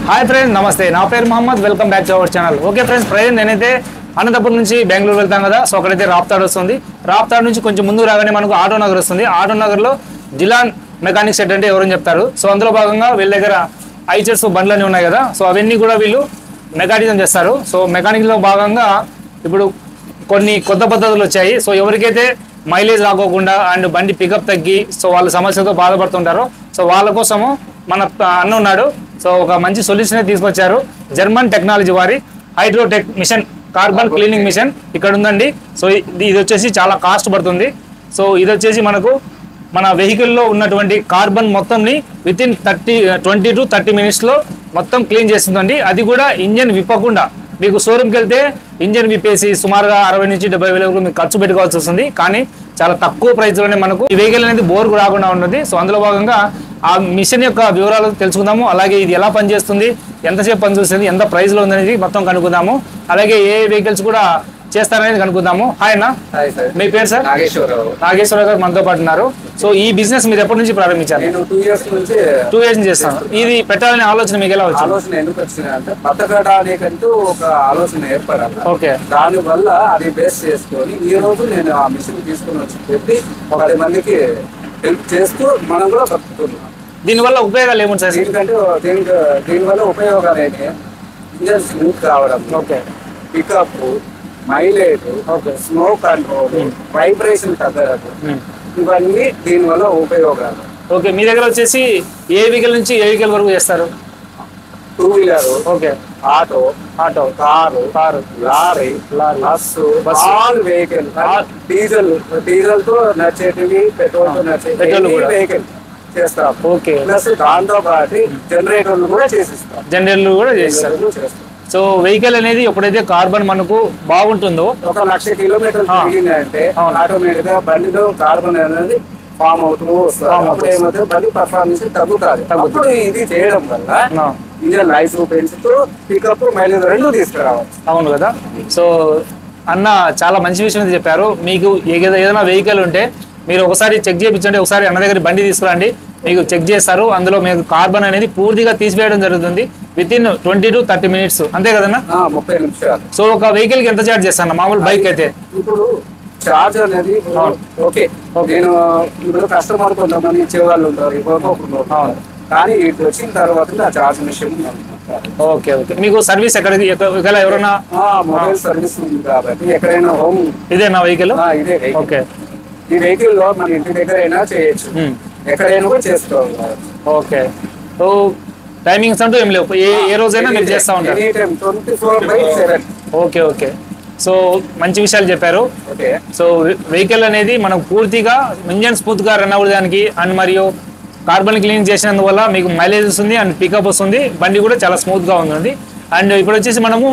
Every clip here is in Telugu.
హాయ్ ఫ్రెండ్స్, నమస్తే. నా పేరు Mohammed. Welcome back to our channel. Okay friends, present నేనైతే అనంతపురం నుంచి బెంగళూరు వెళ్తాం కదా. సో అక్కడైతే రాప్తాడ్ వస్తుంది. రాప్తాడ్ నుంచి కొంచెం ముందు రాగానే మనకు ఆటో నగర్ వస్తుంది. ఆటో నగర్లో జిలాన్ మెకానిక్ సెట్ అంటే ఎవరని చెప్తారు. సో అందులో భాగంగా వీళ్ళ దగ్గర ఐచర్స్ బండ్లన్నీ ఉన్నాయి కదా. సో అవన్నీ కూడా వీళ్ళు మెకానిజం చేస్తారు. సో మెకానిక్లో భాగంగా ఇప్పుడు కొన్ని కొత్త పద్ధతులు వచ్చాయి. సో ఎవరికైతే మైలేజ్ రాకోకుండా అండ్ బండి పికప్ తగ్గి సో వాళ్ళ సమస్యతో బాధపడుతుంటారో సో వాళ్ళ కోసము మన అన్న ఉన్నాడు. సో ఒక మంచి సొల్యూషన్ తీసుకొచ్చారు. జర్మన్ టెక్నాలజీ వారి hydrotech machine carbon cleaning machine ఇక్కడ ఉందండి. సో ఇది వచ్చేసి చాలా కాస్ట్ పడుతుంది. సో ఇది వచ్చేసి మనకు మన వెహికల్లో ఉన్నటువంటి కార్బన్ మొత్తంని విత్ ఇన్ 20 to 30 minutesలో మొత్తం క్లీన్ చేస్తుందండి. అది కూడా ఇంజన్ విప్పకుండా. మీకు షోరూమ్కి వెళ్తే ఇంజన్ విప్పేసి సుమారుగా 60 నుంచి 70 వేల వరకు మీకు ఖర్చు పెట్టుకోవాల్సి వస్తుంది. కానీ చాలా తక్కువ ప్రైస్లోనే మనకు ఈ వెహికల్ అనేది బోర్ రాకుండా ఉంటుంది. సో అందులో భాగంగా ఆ మిషన్ యొక్క వివరాలు తెలుసుకుందాము. అలాగే ఇది ఎలా పనిచేస్తుంది, ఎంతసేపు పనిచేస్తుంది, ఎంత ప్రైస్లో ఉందనేది మొత్తం కనుక్కుందాము. అలాగే ఏ వెహికల్స్ కూడా చేస్తారనేది కనుక్కుందాము. హాయ్ అన్న, మీ పేరు సార్? నాగేశ్వరరావు గారు మనతో పాటు ఉన్నారు. సో ఈ బిజినెస్ మీరు ఎప్పటి నుంచి ప్రారంభించారు? నేను 2 years నుంచి 2 years నుంచి చేస్తాను. ఇది పెట్టాలనే ఆలోచన మీకు ఎలా వచ్చింది? ఆలోచన ఎందుకు వచ్చింది అంటే బతకడానికంటూ ఒక ఆలోచన ఏర్పడాలి. ఓకే, దాని వల్ల అది బేస్ చేసుకొని ఈ రోజు నేను ఆ మిషన్ తీసుకుని వచ్చి పెట్టి 10 మందికి హెల్ప్ చేస్తూ మనం కూడా బతుకుతున్నాం. దీనివల్ల ఉపయోగాలు ఏముంది సార్? ఎందుకంటే దీనివల్ల ఉపయోగాలు ఏంటి? ఇంజన్ స్మూత్ కావడం, okay, pickup, mileage, snow control, vibration తగ్గదు, ఇవన్నీ దీనివల్ల ఉపయోగాలు. ఓకే, మీ దగ్గర వచ్చేసి ఏ వెహికల్ నుంచి ఏ వెహికల్ వరకు చేస్తారు? 2 wheeler, okay, auto, car, lorry, bus, all vehicle, diesel తో నడిచేటివి, పెట్రోల్ తో నడిచేటివి వెహికల్ చేస్తాం. ఓకే, ప్లస్ దాంతో పాటు జనరేటర్లు కూడా చేసిస్తాం. జనరల్ కూడా చేస్తారు. సో వెహికల్ అనేది ఎప్పుడైతే కార్బన్ మనకు బాగుంటుందో 1,00,000 కిలోమీటర్లు తిరిగిందంటే ఆటోమేటిక్ గా బండిలో కార్బన్ అనేది ఫామ్ అవుతూ వస్తుంది. అప్పుడు ఏమవుతుంది, బండి పర్ఫార్మెన్స్ తగ్గుతుంది. అప్పుడు ఇది చేయడం వల్ల ఇంజన్ లైఫ్ పెంచుతూ పికప్, మైలేజ్ రెండు తీసుకురావచ్చు. అవును కదా. సో అన్న చాలా మంచి విషయం చెప్పారు. మీకు ఏదైనా వెహికల్ ఉంటే మీరు ఒకసారి చెక్ చేయించండి. ఒకసారి అన్న దగ్గర బండి తీసుకురండి, మీకు చెక్ చేస్తారు. అందులో మీకు కార్బన్ అనేది పూర్తిగా తీసివేయడం జరుగుతుంది విత్ ఇన్ 20 to 30 minutes. అంతే కదన్నా? 30 నిమిషాలు. సో ఒక వెహికల్ కి ఎంత చార్జ్ చేస్తాను మామూలు బైక్ అయితే? ఇప్పుడు చార్జ్ అనేది ఓకే, నేను ఇప్పుడు కస్టమర్ కొంతమంది ఇచ్చేవాళ్ళు ఉంటారు, ఇవ్వకపోతున్నారు. కానీ ఇటు వచ్చిన తర్వాత ఆ చార్జ్ మిషన్ ఓకే ఓకే. మీకు సర్వీస్ ఎక్కడికి ఎవరైనా మొబైల్ సర్వీస్ ఉంది కాబట్టి ఎక్కడైనా హోమ్ ఇదే నా వెహికల్? ఇదే. ఓకే, ఈ వెహికల్ లో మన ఇంటి దగ్గర అయినా చేయొచ్చు, ఎక్కడైనా కూడా చేసుకోవాలి. ఓకే. సో టైమింగ్స్ అంటూ ఏం లేవు, ఏ రోజైనా మీరు చేస్తూ ఉంటారు? 24/7. Okay okay. సో మంచి విషయాలు చెప్పారు. ఓకే. సో వెహికల్ అనేది మనం పూర్తిగా ఇంజన్ స్మూత్గా రన్ అవ్వడానికి అండ్ మరియు కార్బన్ క్లీనింగ్ చేసినందువల్ల మీకు మైలేజ్ వస్తుంది అండ్ పికప్ వస్తుంది. బండి కూడా చాలా స్మూత్గా ఉంటుంది. అండ్ ఇప్పుడు వచ్చేసి మనము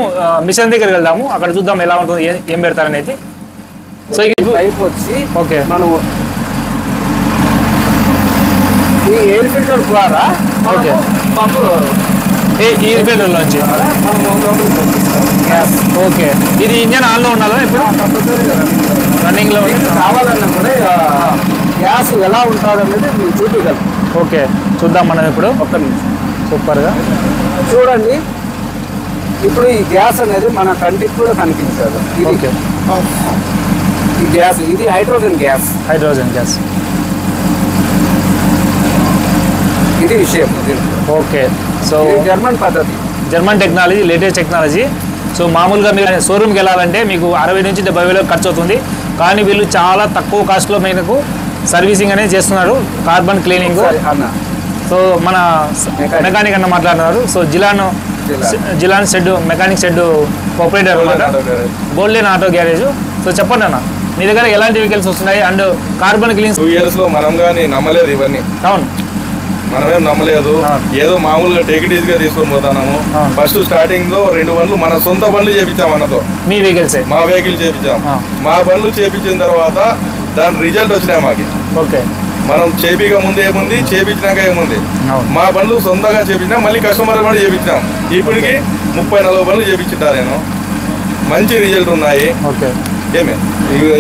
మిషన్ దగ్గరికి వెళ్దాము, అక్కడ చూద్దాం ఎలా ఉంటుంది, ఏం పెడతారనేది. సో పైప్ వచ్చి ఓకే, మనం ఈ ఎయిర్ ఫిల్టర్ ద్వారా ఓకే, పంపు ఈ ఫిల్టర్ నుంచి ఓకే. ఇది ఇంజన్ ఆన్లో ఉండాలా ఇప్పుడు? రన్నింగ్ లో కావాలన్నా కూడా గ్యాస్ ఎలా ఉంటుంది అనేది మీరు చూపించగలం. ఓకే, చూద్దాం మనం ఇప్పుడు. ఒక్క నిమిషం. సూపర్గా చూడండి, ఇప్పుడు ఈ గ్యాస్ అనేది మన కంటికి కూడా కనిపించదు. ఓకే, ఈ గ్యాస్ ఇది హైడ్రోజన్ గ్యాస్. ఇది విషయం. ఓకే. సో జర్మన్ పద్ధతి, German technology, latest technology. So మామూలుగా మీరు షోరూమ్కి వెళ్ళాలంటే మీకు 60 నుంచి 70 వేలకు ఖర్చు అవుతుంది. కానీ వీళ్ళు చాలా తక్కువ కాస్ట్లో మీకు సర్వీసింగ్ అనేది చేస్తున్నారు, కార్బన్ క్లీనింగ్. సో మన మెకానిక్ అన్న మాట్లాడుతున్నారు. So Jilan shed mechanic shed operator అనమాట, గోల్డెన్ ఆటో గ్యారేజ్. సో చెప్పండి అన్న, మీ దగ్గర ఎలాంటి వెహికల్స్ వస్తున్నాయి అండ్ కార్బన్ క్లీనింగ్? 2 years లో మనం కానీ నమ్మలేదు ఇవన్నీ. అవును, మనమేం నమ్మలేదు. ఏదో మామూలుగా టెక్నిక్ గా తీసుకొని పోతాము. ఫస్ట్ స్టార్టింగ్ లో 2 బండ్లు మన సొంత బండ్లు చేపించాం అన్నతో. మీ వెహికల్స్? మా వెహికల్ చేపించాం. మా బండ్లు చేపించిన తర్వాత దాని రిజల్ట్ వచ్చినాయి మాకి. ఓకే, మనం చేపిక ముందు ఏముంది, చేపించినాక ఏముంది. మా బండ్లు సొంతంగా చేపించినా మళ్ళీ కస్టమర్ బండి చేపించాం. ఇప్పటికి 30-40 బండ్లు చేపించుంటా నేను. మంచి రిజల్ట్ ఉన్నాయి. ఏమే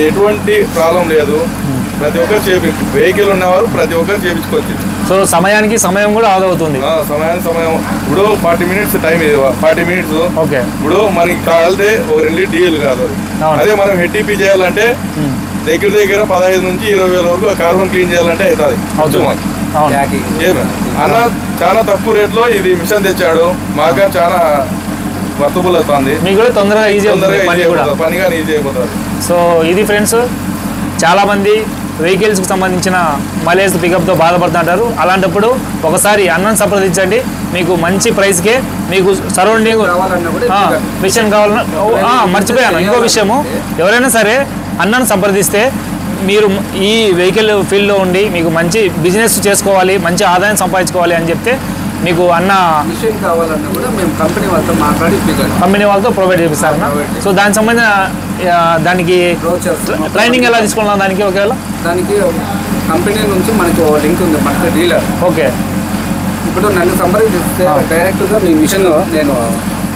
ఎటువంటి ప్రాబ్లం లేదు. ప్రతి ఒక్కరు వెహికల్ ఉన్నవారు ప్రతి ఒక్కరు చేపించుకోవచ్చు. సో సమయానికి సమయం కూడా ఆదా అవుతుంది. సమయం ఇప్పుడు 40 minutes టైం, ఇది 40 minutes. ఓకే, ఇప్పుడు మనకి కావాలంటే ఒక 2 డీల్ కాదు. అదే మనం హెచ్డిపి చేయాలంటే దగ్గర 15 నుంచి 20 వేల వరకు కార్బన్ క్లీన్ చేయాలంటే అవుతుంది. అన్న చాలా తక్కువ రేట్లో ఇది మిషన్ తెచ్చాడు, మాకు చాలా వర్తబుల్ అవుతుంది, మీకు కూడా తొందరగా ఈజీ పని కానీ ఈజీ అయిపోతుంది. సో ఇది ఫ్రెండ్స్, చాలా మంది వెహికల్స్కి సంబంధించిన మైలేజ్ పికప్తో బాధపడుతుంటారు. అలాంటప్పుడు ఒకసారి అన్నను సంప్రదించండి, మీకు మంచి ప్రైస్కే మీకు సరౌండింగ్ మిషన్ కావాలన్నా. మర్చిపోయాను ఇంకో విషయము, ఎవరైనా సరే అన్నను సంప్రదిస్తే మీరు ఈ వెహికల్ ఫీల్డ్లో ఉండి మీకు మంచి బిజినెస్ చేసుకోవాలి, మంచి ఆదాయం సంపాదించుకోవాలి అని చెప్తే మీకు అన్న మిషన్ కావాలన్నా కూడా మేము కంపెనీ వాళ్ళతో ప్రొవైడ్ చేపిస్తారన్న. సో దానికి సంబంధించిన దానికి ట్రైనింగ్ ఎలా తీసుకున్నాం దానికి? ఒకవేళ దానికి కంపెనీ నుంచి మనకి లింక్ ఉంది, మనకి డీలర్. ఓకే, ఇప్పుడు నన్ను సంప్రదిస్తే డైరెక్ట్గా మీ మిషన్ నేను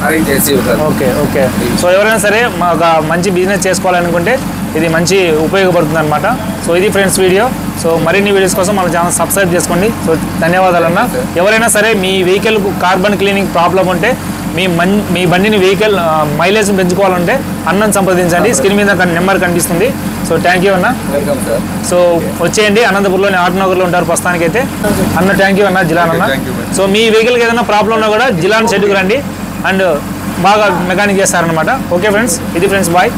అరేంజ్ చేసి ఇవ్వగలను. Okay okay. సో ఎవరైనా సరే ఒక మంచి బిజినెస్ చేసుకోవాలనుకుంటే ఇది మంచి ఉపయోగపడుతుంది అనమాట. సో ఇది ఫ్రెండ్స్ వీడియో. సో మరిన్ని వీడియోస్ కోసం మన ఛానల్ సబ్స్క్రైబ్ చేసుకోండి. సో ధన్యవాదాలన్న. ఎవరైనా సరే మీ వెహికల్కు కార్బన్ క్లీనింగ్ ప్రాబ్లం ఉంటే, మీ బండిని వెహికల్ మైలేజ్ పెంచుకోవాలంటే అన్నను సంప్రదించండి, స్క్రీన్ మీద నెంబర్ కనిపిస్తుంది. సో థ్యాంక్ యూ అన్న. సో వచ్చేయండి, అనంతపురంలోని ఆటనగర్లో ఉంటారు ప్రస్తుతానికైతే. అన్న థ్యాంక్ యూ అన్న, జిలాన్ అన్న. సో మీ వెహికల్కి ఏదైనా ప్రాబ్లం ఉన్నా కూడా జిలాన్ షెడ్కి రండి అండ్ బాగా మెకానిక్ చేస్తారనమాట. ఓకే ఫ్రెండ్స్, ఇది ఫ్రెండ్స్, బాయ్.